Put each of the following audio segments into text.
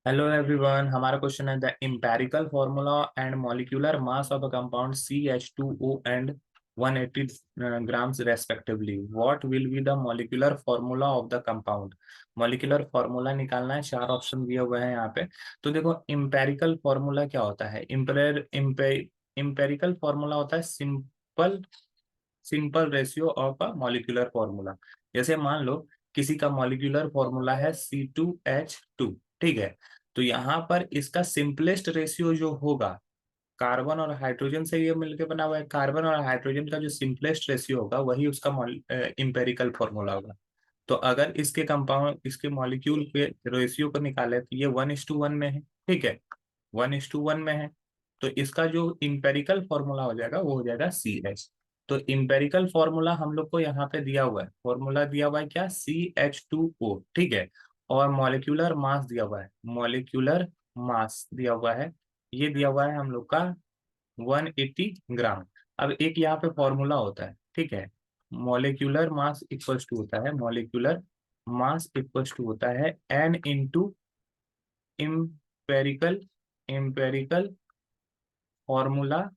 Hello everyone, हमारा question है the empirical formula and molecular mass of a compound CH2O and 180 grams respectively. What will be the molecular formula of the compound. Molecular formula निकालना है, चार option दिए हुए हैं यहाँ पे। तो देखो, एम्पेरिकल फार्मूला क्या होता है। एम्पेरिकल फार्मूला होता है simple simple ratio of a molecular formula. जैसे मान लो किसी का मॉलिक्यूलर फार्मूला है C2H2, ठीक है। तो यहाँ पर इसका सिंपलेस्ट रेशियो जो होगा, कार्बन और हाइड्रोजन से ये मिलकर बना हुआ है, कार्बन और हाइड्रोजन का जो सिंपलेस्ट रेशियो होगा वही उसका इंपेरिकल फार्मूला होगा। तो अगर इसके मॉलिक्यूल के रेशियो को निकाले तो ये 1:1 में है, ठीक है। 1:1 में है। तो इसका जो इंपेरिकल फॉर्मूला हो जाएगा वो हो जाएगा CH। तो इंपेरिकल फॉर्मूला हम लोग को यहाँ पे दिया हुआ है, फॉर्मूला दिया हुआ है क्या, CH2O, ठीक है। और मॉलिक्यूलर मास दिया हुआ है, मॉलिक्यूलर मास दिया हुआ है, ये दिया हुआ है हम लोग का 180 ग्राम। अब एक यहाँ पे फॉर्मूला होता है, ठीक है। मॉलिक्यूलर मास इक्वल्स टू होता है, मॉलिक्यूलर मास इक्वल्स टू होता है N into empirical empirical formula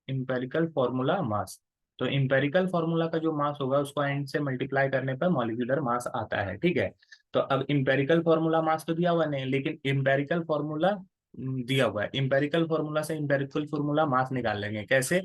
empirical formula mass. तो इंपेरिकल फॉर्मूला का जो मास होगा उसको एंड से मल्टीप्लाई करने पर मॉलिक्यूलर मास आता है, ठीक है। तो अब इंपेरिकल फॉर्मूला मास तो दिया हुआ नहीं, लेकिन इंपेरिकल फॉर्मूला दिया हुआ है। इंपेरिकल फॉर्मूला से इंपेरिकल फॉर्मूला मास निकाल लेंगे कैसे।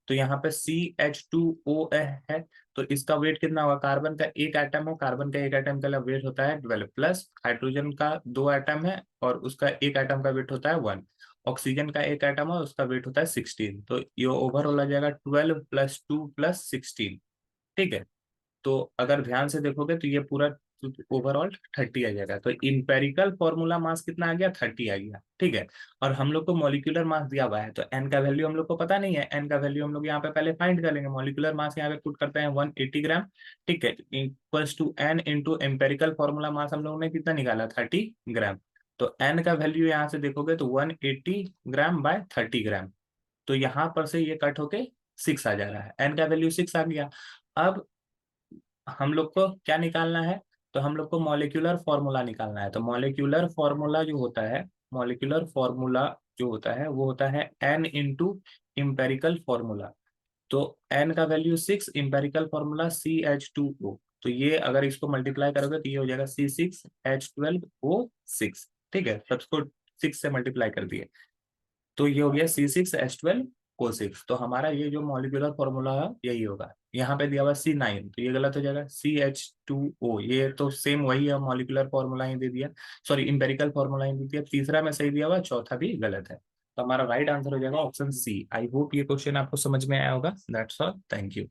तो यहाँ पे CH2O है, तो इसका वेट कितना होगा, कार्बन का एक एटम है, कार्बन का एक एटम का वेट होता है 12, प्लस हाइड्रोजन का दो एटम है और उसका एक एटम का वेट होता है 1। ऑक्सीजन का एक एटम है, उसका वेट होता है 16। तो ये ओवरऑल आ जाएगा 12 + 2 + 16, ठीक है। तो अगर ध्यान से देखोगे तो ये पूरा ओवरऑल 30 आ जाएगा। तो इंपेरिकल फॉर्मूला मास कितना आ गया, 30 आ गया, ठीक है। और हम लोग को मॉलिक्यूलर मास दिया हुआ है, तो एन का वैल्यू हम लोग को पता नहीं है, एन का वैल्यू हम लोग यहाँ पे पहले फाइंड कर लेंगे। मॉलिक्यूलर मास यहाँ पे पुट करते हैं 180 ग्राम, ठीक है, equals to n into empirical formula mass हम लोगों ने कितना निकाला, 30 ग्राम। तो एन का वैल्यू यहाँ से देखोगे तो 180 ग्राम बाय 30 ग्राम। तो यहाँ पर से ये कट होके 6 आ जा रहा है, एन का वैल्यू 6 आ गया। अब हम लोग को क्या निकालना है, तो हम लोग को मॉलिक्यूलर फॉर्मूला निकालना है। तो मॉलिक्यूलर फॉर्मूला जो होता है, मॉलिक्यूलर फॉर्मूला जो होता है वो होता है एन इंटू इम्पेरिकल फॉर्मूला। तो एन का वैल्यू 6, इम्पेरिकल फॉर्मूला CH2O। तो ये अगर इसको मल्टीप्लाई करोगे तो ये हो जाएगा C6H12O6, ठीक है। सबको 6 से मल्टीप्लाई कर दिए तो ये हो गया C6H12O6। तो हमारा ये जो मॉलिक्यूलर फॉर्मूला है यही होगा। यहाँ पे दिया हुआ C9, तो ये गलत हो जाएगा, CH2O, ये तो सेम वही है, मॉलिक्यूलर फॉर्मूला ही दे दिया, सॉरी इंपेरिकल फॉर्मूला ही दे दिया। तीसरा में सही दिया हुआ, चौथा भी गलत है। तो हमारा राइट आंसर हो जाएगा ऑप्शन C। आई होप ये क्वेश्चन आपको समझ में आया होगा। That's all, thank you.